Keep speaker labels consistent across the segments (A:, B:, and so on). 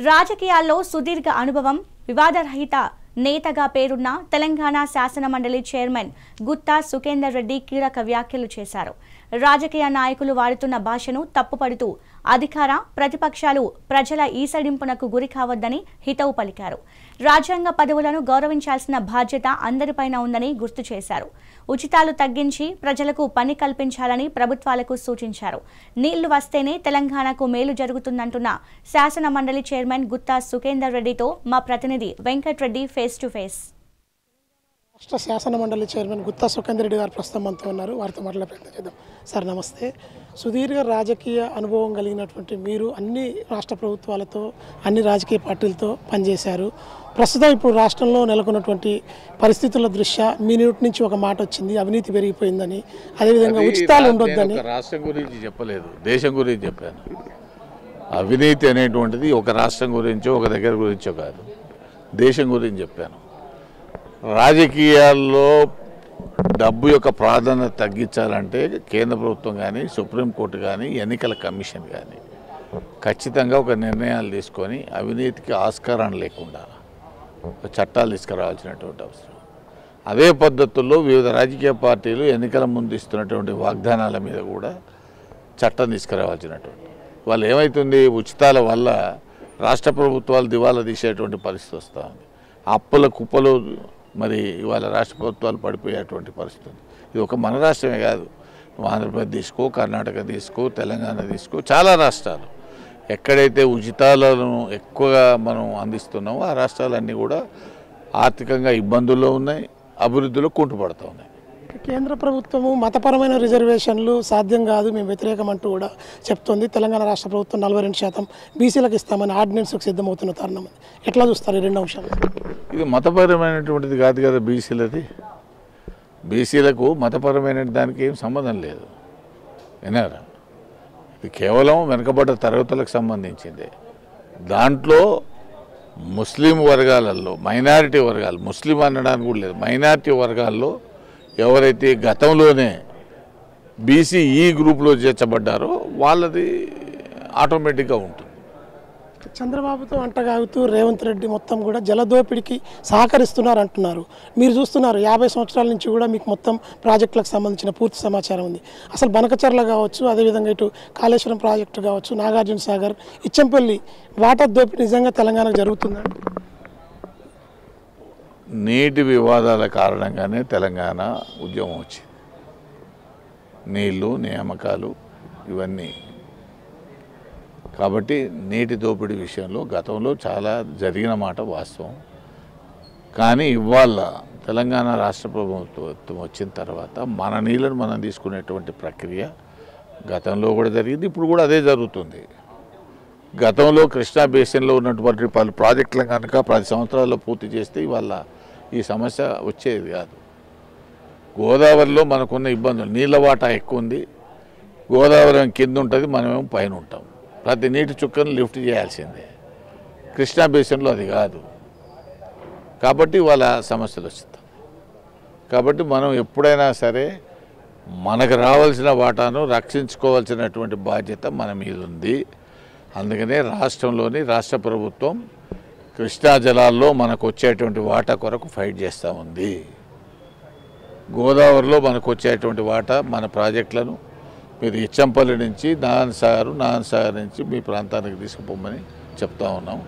A: రాజకీయాల్లో సుదీర్ఘ అనుభవం, వివాదరహిత నేతగా పేరున్న తెలంగాణ శాసన మండలి చైర్మన్ గుత్తా సుఖేందర్ రెడ్డి కీలక వ్యాఖ్యలు చేశారు. రాజకీయ నాయకులు వాడుతున్న భాషను తప్పుపడుతూ అధికార ప్రతిపక్షాలు ప్రజల ఈసడింపునకు గురి కావద్దని హితవు పలికారు. రాజ్యాంగ పదవులను గౌరవించాల్సిన బాధ్యత అందరిపైన ఉందని గుర్తు చేశారు. ఉచితాలు తగ్గించి ప్రజలకు పని కల్పించాలని ప్రభుత్వాలకు సూచించారు. నీళ్లు వస్తేనే తెలంగాణకు మేలు జరుగుతుందంటున్న శాసన మండలి చైర్మన్ గుత్తా సుఖేందర్ రెడ్డితో మా ప్రతినిధి వెంకట్రెడ్డి ఫేస్ టు ఫేస్.
B: రాష్ట్ర శాసన మండలి చైర్మన్ గుత్తా సుఖేందర్ రెడ్డి గారు ప్రస్తుతం మనతో ఉన్నారు. వారితో మాట్లాడే ప్రయత్నం చేద్దాం. సార్ నమస్తే. సుదీర్ఘ రాజకీయ అనుభవం కలిగినటువంటి మీరు అన్ని రాష్ట్ర ప్రభుత్వాలతో అన్ని రాజకీయ పార్టీలతో పనిచేశారు. ప్రస్తుతం ఇప్పుడు రాష్ట్రంలో నెలకొన్నటువంటి పరిస్థితుల దృష్ట్యా మీ నోటి నుంచి ఒక మాట వచ్చింది, అవినీతి పెరిగిపోయిందని, అదేవిధంగా ఉచితాలు ఉండొద్దని.
C: రాష్ట్రం గురించి చెప్పలేదు, దేశం గురించి చెప్పాను. అవినీతి అనేటువంటిది ఒక రాష్ట్రం గురించో ఒక దగ్గర గురించో కాదు, దేశం గురించి చెప్పాను. రాజకీయాల్లో డబ్బు యొక్క ప్రాధాన్యత తగ్గించాలంటే కేంద్ర ప్రభుత్వం కానీ, సుప్రీంకోర్టు కానీ, ఎన్నికల కమిషన్ కానీ ఖచ్చితంగా ఒక నిర్ణయాలు తీసుకొని అవినీతికి ఆస్కారం లేకుండా చట్టాలు తీసుకురావాల్సినటువంటి అవసరం. అదే పద్ధతుల్లో వివిధ రాజకీయ పార్టీలు ఎన్నికల ముందు ఇస్తున్నటువంటి వాగ్దానాల మీద కూడా చట్టం తీసుకురావాల్సినటువంటి. వాళ్ళు ఏమవుతుంది, ఉచితాల వల్ల రాష్ట్ర ప్రభుత్వాలు దివాలా తీసేటువంటి పరిస్థితి వస్తూ ఉంది. అప్పుల కుప్పలు మరి ఇవాళ రాష్ట్ర ప్రభుత్వాలు పడిపోయేటువంటి పరిస్థితి. ఇది ఒక మన రాష్ట్రమే కాదు, ఆంధ్రప్రదేశ్ తీసుకో, కర్ణాటక తీసుకో, తెలంగాణ తీసుకో, చాలా రాష్ట్రాలు ఎక్కడైతే ఉచితాలను ఎక్కువగా మనం అందిస్తున్నామో ఆ రాష్ట్రాలన్నీ కూడా ఆర్థికంగా ఇబ్బందుల్లో ఉన్నాయి, అభివృద్ధిలో కుంటుపడుతూ ఉన్నాయి.
B: కేంద్ర ప్రభుత్వము మతపరమైన రిజర్వేషన్లు సాధ్యం కాదు, మేము వ్యతిరేకం అంటూ కూడా చెప్తోంది. తెలంగాణ రాష్ట్ర ప్రభుత్వం 42% బీసీలకు ఇస్తామని ఆర్డినెన్స్కు సిద్ధమవుతున్న తరుణం. ఎట్లా చూస్తారు ఈ రెండు అంశాలు?
C: ఇది మతపరమైనటువంటిది కాదు కదా బీసీలది. బీసీలకు మతపరమైన దానికి ఏం సంబంధం లేదు. విన్నారా? ఇది కేవలం వెనుకబడ్డ తరగతులకు సంబంధించింది. దాంట్లో ముస్లిం వర్గాలలో మైనారిటీ వర్గాలు, ముస్లిం అనడానికి కూడా లేదు, మైనారిటీ వర్గాల్లో ఎవరైతే గతంలోనే బీసీఈ గ్రూప్లో చేర్చబడ్డారో వాళ్ళది ఆటోమేటిక్గా ఉంటుంది.
B: చంద్రబాబుతో అంటగాగుతూ రేవంత్ రెడ్డి మొత్తం కూడా జలదోపిడికి సహకరిస్తున్నారు అంటున్నారు. మీరు చూస్తున్నారు 50 సంవత్సరాల నుంచి కూడా మీకు మొత్తం ప్రాజెక్టులకు సంబంధించిన పూర్తి సమాచారం ఉంది. అసలు బనకచర్ల కావచ్చు, అదేవిధంగా ఇటు కాళేశ్వరం ప్రాజెక్టు కావచ్చు, నాగార్జున సాగర్, ఇచ్చంపల్లి వాటర్ దోపిడీ నిజంగా తెలంగాణకు జరుగుతుందండి.
C: నీటి వివాదాల కారణంగానే తెలంగాణ ఉద్యమం వచ్చింది. నీళ్లు, నియామకాలు ఇవన్నీ. కాబట్టి నీటి దోపిడీ విషయంలో గతంలో చాలా జరిగిన మాట వాస్తవం. కానీ ఇవాళ తెలంగాణ రాష్ట్ర ప్రభుత్వం వచ్చిన తర్వాత మన నీళ్ళను మనం తీసుకునేటువంటి ప్రక్రియ గతంలో కూడా జరిగింది, ఇప్పుడు కూడా అదే జరుగుతుంది. గతంలో కృష్ణా బేసిన్లో ఉన్నటువంటి పలు ప్రాజెక్టులు కనుక 10 సంవత్సరాల్లో పూర్తి చేస్తే ఇవాళ ఈ సమస్య వచ్చేది కాదు. గోదావరిలో మనకున్న ఇబ్బందులు, నీళ్ళ వాటా ఎక్కువ ఉంది, గోదావరి కింద ఉంటుంది, మనమేమో పైన ఉంటాం. ప్రతి నీటి చుక్కను లిఫ్ట్ చేయాల్సిందే. కృష్ణా బేసిన్లో అది కాదు. కాబట్టి వాళ్ళ సమస్యలు వస్తాయి. కాబట్టి మనం ఎప్పుడైనా సరే మనకు రావాల్సిన వాటాను రక్షించుకోవాల్సినటువంటి బాధ్యత మన మీద ఉంది. అందుకనే రాష్ట్రంలోని రాష్ట్ర ప్రభుత్వం కృష్ణా జలాల్లో మనకు వచ్చేటువంటి వాటా కొరకు ఫైట్ చేస్తూ ఉంది. గోదావరిలో మనకు వచ్చేటువంటి వాటా మన ప్రాజెక్టులను మీరు ఇచ్చంపల్లి నుంచి నారాయణసాగర్ నుంచి మీ ప్రాంతానికి తీసుకుపోమని చెప్తా ఉన్నాం.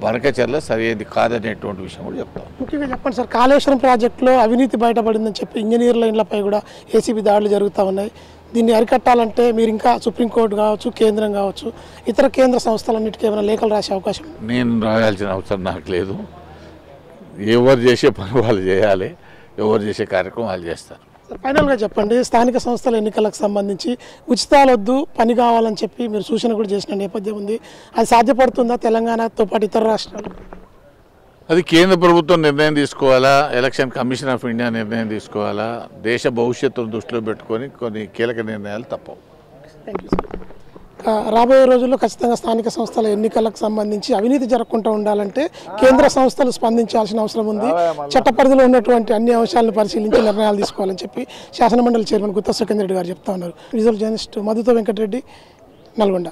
C: బనకచర్ల సరైనది కాదనేటువంటి విషయం కూడా చెప్తాం.
B: ముఖ్యంగా చెప్పండి సార్, కాళేశ్వరం ప్రాజెక్టులో అవినీతి బయటపడిందని చెప్పి ఇంజనీర్ల ఇండ్లపై కూడా ఏసీబీ దాడులు జరుగుతూ ఉన్నాయి. దీన్ని అరికట్టాలంటే మీరు ఇంకా సుప్రీంకోర్టు కావచ్చు, కేంద్రం కావచ్చు, ఇతర కేంద్ర సంస్థలన్నిటికీ ఏమైనా లేఖలు రాసే అవకాశం?
C: నేను రాయాల్సిన అవసరం నాకు లేదు. ఎవరు చేసే పని వాళ్ళు చేయాలి, ఎవరు చేసే కార్యక్రమం వాళ్ళు చేస్తారు.
B: ఫైనల్గా చెప్పండి, స్థానిక సంస్థల ఎన్నికలకు సంబంధించి ఉచితాలు వద్దు, పని కావాలని చెప్పి మీరు సూచన కూడా చేసిన నేపథ్యం ఉంది. అది సాధ్యపడుతుందా తెలంగాణతో పాటు ఇతర రాష్ట్రాలు?
C: అది కేంద్ర ప్రభుత్వం నిర్ణయం తీసుకోవాలా, ఎలక్షన్ కమిషన్ ఆఫ్ ఇండియా నిర్ణయం తీసుకోవాలా. దేశ భవిష్యత్తును దృష్టిలో పెట్టుకొని కొన్ని కీలక నిర్ణయాలు తప్పవు.
B: Thank you sir. రాబోయే రోజుల్లో ఖచ్చితంగా స్థానిక సంస్థల ఎన్నికలకు సంబంధించి అవినీతి జరగకుండా ఉండాలంటే కేంద్ర సంస్థలు స్పందించాల్సిన అవసరం ఉంది. చట్ట పరిధిలో ఉన్నటువంటి అన్ని అంశాలను పరిశీలించి నిర్ణయాలు తీసుకోవాలని చెప్పి శాసనమండలి చైర్మన్ గుత్తా సుఖేందర్ రెడ్డి గారు చెప్తా ఉన్నారు. విజువల్ జర్నలిస్ట్ మధుతో వెంకటరెడ్డి, నల్గొండ.